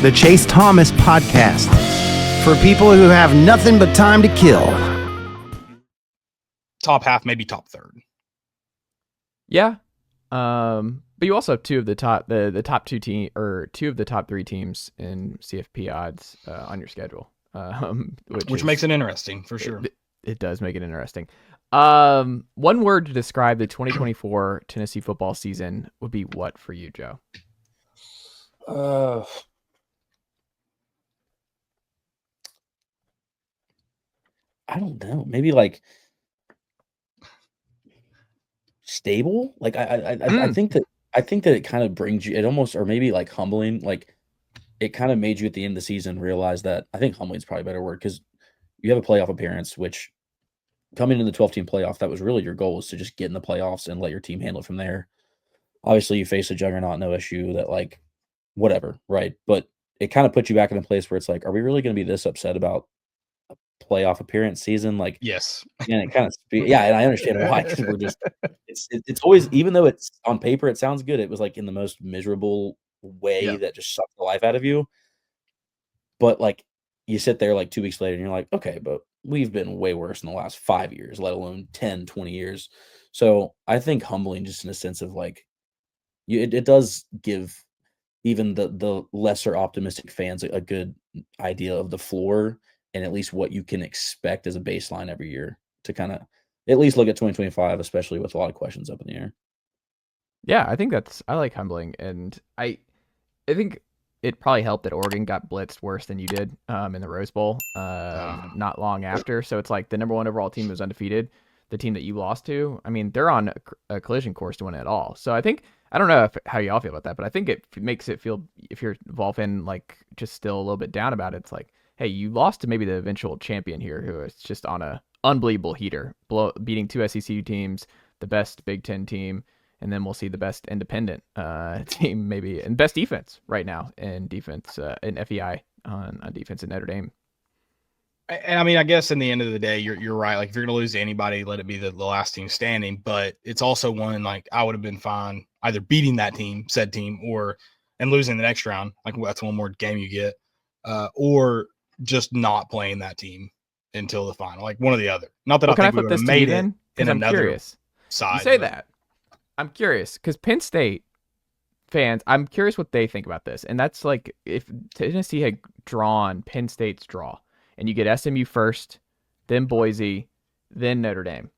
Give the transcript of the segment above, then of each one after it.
the Chase Thomas Podcast, for people who have nothing but time to kill. Top half, maybe top third. Yeah. But you also have two of the top two of the top three teams in CFP odds on your schedule. Which makes it interesting for sure. It does make it interesting. One word to describe the 2024 Tennessee football season would be what for you, Joe? I don't know. Maybe like stable. Like I think that it kind of brings you. It almost, or maybe like humbling. Like it kind of made you at the end of the season realize that. I think humbling is probably a better word, because you have a playoff appearance, which coming into the 12-team playoff, that was really your goal, is to just get in the playoffs and let your team handle it from there. Obviously, you face a juggernaut, no issue, that like whatever, right? But it kind of puts you back in a place where it's like, are we really going to be this upset about a playoff appearance season? Like, yes. And it kind of and I understand why, because we're just it's always, even though it's on paper it sounds good, it was like in the most miserable way that just sucked the life out of you. But like you sit there like 2 weeks later and you're like, okay, but we've been way worse in the last 5 years, let alone 10, 20 years. So I think humbling, just in a sense of like, it does give even the lesser optimistic fans a good idea of the floor, and at least what you can expect as a baseline every year, to kind of at least look at 2025, especially with a lot of questions up in the air. Yeah, I like humbling, and I think it probably helped that Oregon got blitzed worse than you did in the Rose Bowl not long after. So it's like the number one overall team was undefeated. The team that you lost to, I mean, they're on a collision course to win it all. So I think, I don't know how y'all feel about that, but I think it makes it feel, if you're Vol fan, like just still a little bit down about it, it's like, hey, you lost to maybe the eventual champion here, who is just on a unbelievable heater, beating two SEC teams, the best Big Ten team, and then we'll see the best independent team maybe, and best defense right now in defense in FEI on defense at Notre Dame. And I mean, I guess in the end of the day, you're right. Like if you're going to lose to anybody, let it be the last team standing. But it's also one, like, I would have been fine either beating that team, said team, and losing the next round. Like that's one more game you get, or just not playing that team until the final, like one or the other. Not that I think we would have made it in another side. You say that. I'm curious because Penn State fans, I'm curious what they think about this. And that's like if Tennessee had drawn Penn State's draw, and you get SMU first, then Boise, then Notre Dame.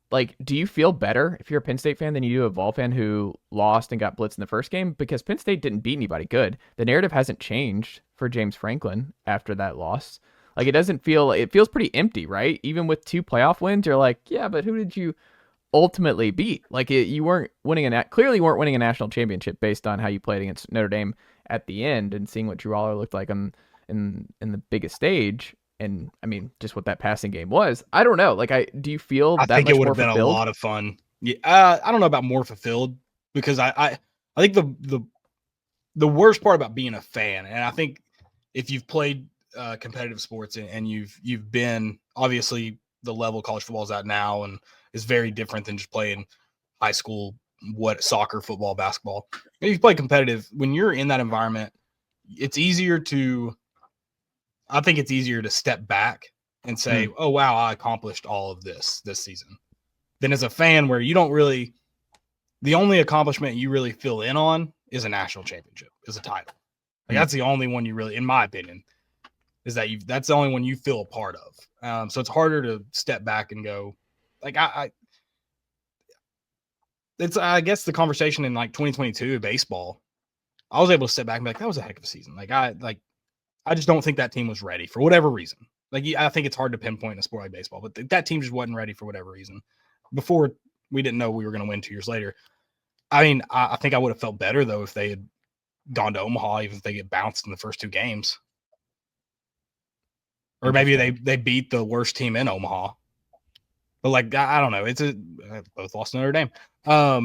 Like, do you feel better if you're a Penn State fan than you do a Vol fan who lost and got blitzed in the first game? Because Penn State didn't beat anybody good. The narrative hasn't changed for James Franklin after that loss. Like, it feels pretty empty, right? Even with 2 playoff wins, you're like, yeah, but who did you ultimately beat? Like, you weren't clearly weren't winning a national championship based on how you played against Notre Dame at the end and seeing what Drew Aller looked like in the biggest stage, and I mean just what that passing game was. I don't know. Like, do you feel I that think much it would more have been fulfilled? a lot of fun. Yeah, I don't know about more fulfilled, because I think the worst part about being a fan, and I think if you've played competitive sports and you've been, obviously the level college football is at now and is very different than just playing high school, soccer, football, basketball. If you play competitive, when you're in that environment, I think it's easier to step back and say, oh, wow, I accomplished all of this season, than as a fan where you don't really, the only accomplishment you really fill in on is a national championship, is a title. Like that's the only one you really, in my opinion, is that's the only one you feel a part of. So it's harder to step back and go, like, I guess the conversation in like 2022 baseball, I was able to step back and be like, that was a heck of a season. I just don't think that team was ready for whatever reason. Like, I think it's hard to pinpoint in a sport like baseball, but that team just wasn't ready for whatever reason. Before, we didn't know we were going to win 2 years later. I mean, I think I would have felt better, though, if they had gone to Omaha, even if they get bounced in the first 2 games. Or maybe they beat the worst team in Omaha. But, like, I don't know. Both lost to Notre Dame. I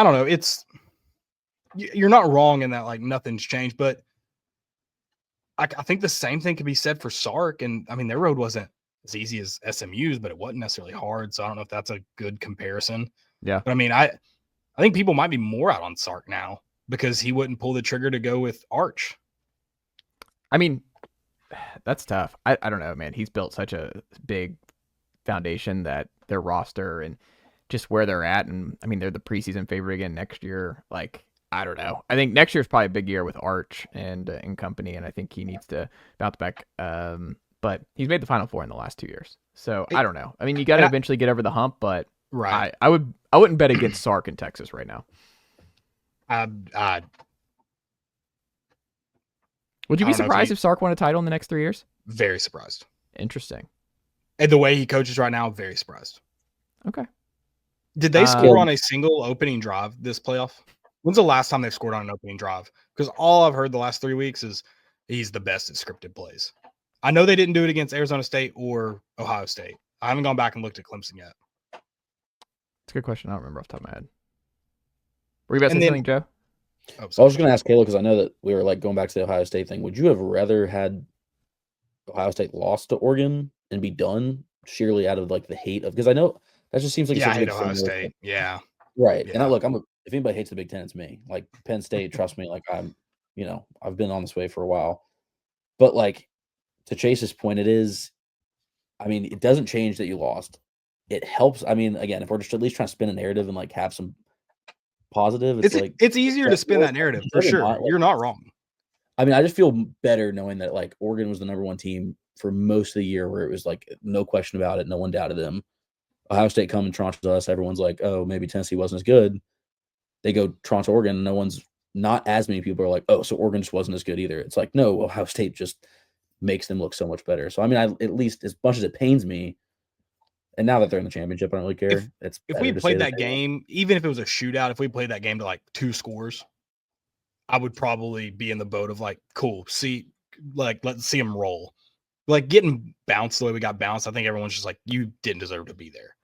don't know. You're not wrong in that, like, nothing's changed, but I think the same thing could be said for Sark. And I mean, their road wasn't as easy as SMU's, but it wasn't necessarily hard. So I don't know if that's a good comparison. Yeah. But I mean, I think people might be more out on Sark now because he wouldn't pull the trigger to go with Arch. I mean, that's tough. I don't know, man. He's built such a big foundation that their roster and just where they're at, and I mean, they're the preseason favorite again next year. Like, I don't know. I think next year's probably a big year with Arch and company, and I think he needs to bounce back. But he's made the Final Four in the last 2 years, so I don't know. I mean, you got to eventually get over the hump, but Right. I wouldn't bet against Sark in Texas right now. Would you be surprised if Sark won a title in the next 3 years? Very surprised. Interesting. And the way he coaches right now, very surprised. Okay. Did they score on a single opening drive this playoff? When's the last time they've scored on an opening drive? Because all I've heard the last 3 weeks is he's the best at scripted plays. I know they didn't do it against Arizona State or Ohio State. I haven't gone back and looked at Clemson yet. It's a good question. I don't remember off the top of my head. Were you about to say something, Joe? I was just going to ask Kayla because I know that we were like going back to the Ohio State thing. Would you have rather had Ohio State lost to Oregon and be done sheerly out of like the hate of, because I know that just seems like I hate Ohio State. Yeah. Right. Yeah. And if anybody hates the Big Ten, it's me. Like Penn State, trust me, like I've been on this way for a while. But like to Chase's point, it doesn't change that you lost. It helps. I mean, again, if we're just at least trying to spin a narrative and like have some positive, it's easier to spin that narrative for sure. You're not wrong. I mean, I just feel better knowing that like Oregon was the number one team for most of the year, where it was like no question about it, no one doubted them. Ohio State come and tranches us. Everyone's like, oh, maybe Tennessee wasn't as good. They go tranche Oregon. Not as many people are like, oh, so Oregon just wasn't as good either. It's like, no, Ohio State just makes them look so much better. So I mean, at least as much as it pains me, and now that they're in the championship, I don't really care. If we played that game, even if it was a shootout, if we played that game to like 2 scores, I would probably be in the boat of like, cool, let's see them roll. Like getting bounced the way we got bounced, I think everyone's just like, you didn't deserve to be there.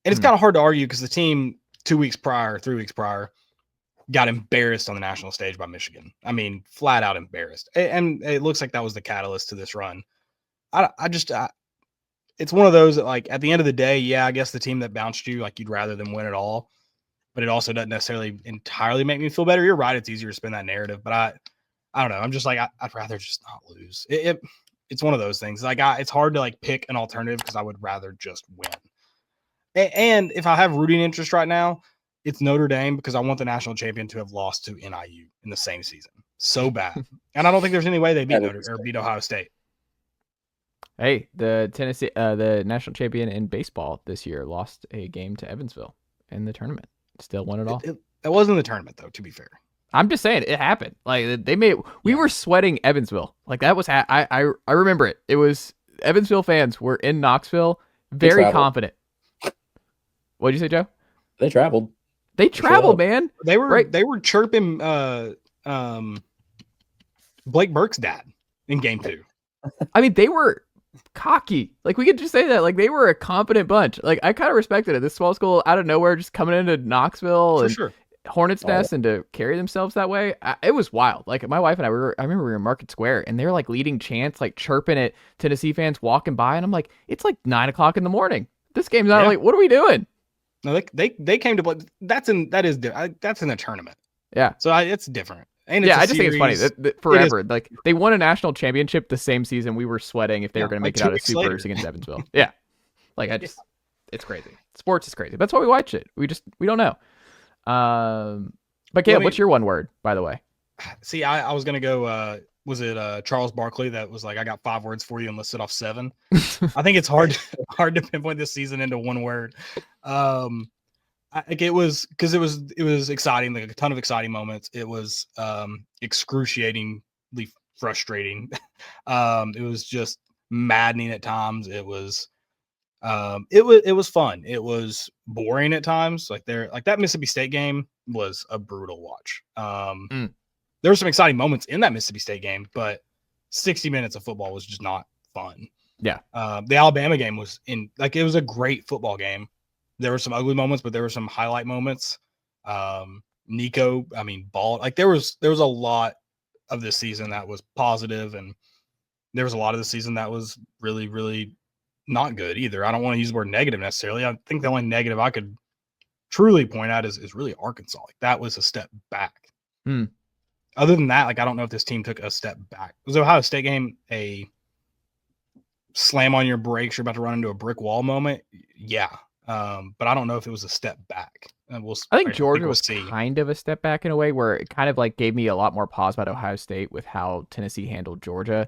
And it's kind of hard to argue because the team 3 weeks prior, got embarrassed on the national stage by Michigan. I mean, flat out embarrassed. And it looks like that was the catalyst to this run. It's one of those that, like, at the end of the day, yeah, I guess the team that bounced you, like, you'd rather them win it all. But it also doesn't necessarily entirely make me feel better. You're right. It's easier to spin that narrative. But I don't know. I'm just like, I'd rather just not lose. It's one of those things. Like, it's hard to, like, pick an alternative because I would rather just win. And if I have rooting interest right now, it's Notre Dame because I want the national champion to have lost to NIU in the same season. So bad. And I don't think there's any way they beat Ohio State. Hey, the national champion in baseball this year lost a game to Evansville in the tournament. Still won it all. It wasn't the tournament, though, to be fair. I'm just saying it happened. Like we were sweating Evansville. Like that was I remember it. It was Evansville fans were in Knoxville, very confident. What'd you say, Joe? They traveled. They traveled, man. They were chirping Blake Burke's dad in game 2. I mean, they were cocky. Like we could just say that. Like they were a confident bunch. Like I kind of respected it. This small school out of nowhere just coming into Knoxville and Hornets Nest and to carry themselves that way. It was wild. Like my wife and I remember we were in Market Square and they're like leading chants, like chirping at Tennessee fans walking by. And I'm like, it's like 9:00 in the morning. This game's not like, what are we doing? No, they came to play. That's in the tournament. Yeah. So it's different. And I just think it's funny that forever. Like they won a national championship the same season we were sweating if they were going to make it out of Supers against Evansville. Yeah. Like it's crazy. Sports is crazy. That's why we watch it. We don't know. But Caleb, what's your one word, by the way? See, I was going to go, was it Charles Barkley that was like, I got 5 words for you and listed off 7. I think it's hard to pinpoint this season into one word. It was exciting, like a ton of exciting moments. It was excruciatingly frustrating. It was just maddening at times. It was fun. It was boring at times. Like that Mississippi State game was a brutal watch. There were some exciting moments in that Mississippi State game, but 60 minutes of football was just not fun. Yeah. The Alabama game was it was a great football game. There were some ugly moments, but there were some highlight moments. Nico, ball. Like there was a lot of this season that was positive, and there was a lot of the season that was really, really not good either. I don't want to use the word negative necessarily. I think the only negative I could truly point out is really Arkansas. Like that was a step back. other than that, like I don't know if this team took a step back. Was the Ohio State game a slam on your brakes, you're about to run into a brick wall moment? Yeah. But I don't know if it was a step back. I think Georgia was kind of a step back in a way where it kind of like gave me a lot more pause about Ohio State with how Tennessee handled Georgia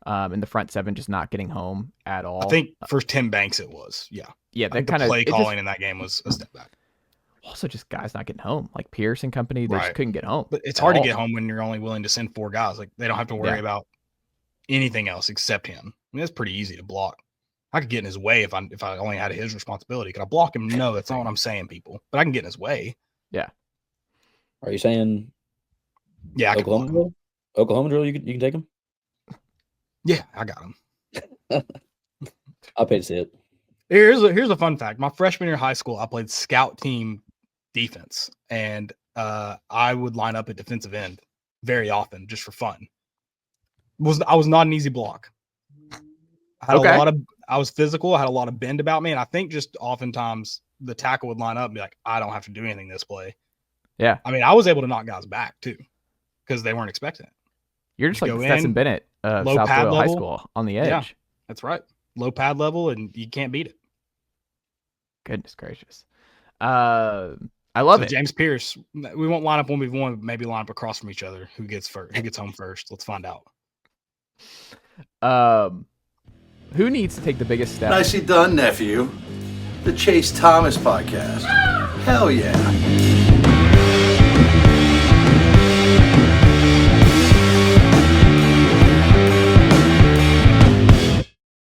in the front seven, just not getting home at all. I think for Tim Banks it was. Yeah. Yeah. That kind of of play calling in that game was a step back. Also, just guys not getting home, like Pierce and company, they just couldn't get home. But it's hard to get home when you're only willing to send 4 guys. Like they don't have to worry about anything else except him. I mean, it's pretty easy to block. I could get in his way if I only had his responsibility. Could I block him? No, that's not what I'm saying, people. But I can get in his way. Yeah. Are you saying? Yeah, Oklahoma drill? Oklahoma drill? You can take him. Yeah, I got him. I'll pay to see it. Here's a fun fact. My freshman year of high school, I played scout team defense, and I would line up at defensive end very often just for fun. I was not an easy block. I was physical. I had a lot of bend about me, and I think just oftentimes the tackle would line up and be like, I don't have to do anything this play. Yeah. I mean, I was able to knock guys back too because they weren't expecting it. You're just like Stetson Bennett of low South pad Doyle level, High School on the edge. Yeah, that's right. Low pad level, and you can't beat it. Goodness gracious. I love it. James Pierce, we won't line up 1v1, maybe line up across from each other. Who gets home first? Let's find out. Who needs to take the biggest step? Nicely done, nephew. The Chase Thomas podcast. Hell yeah.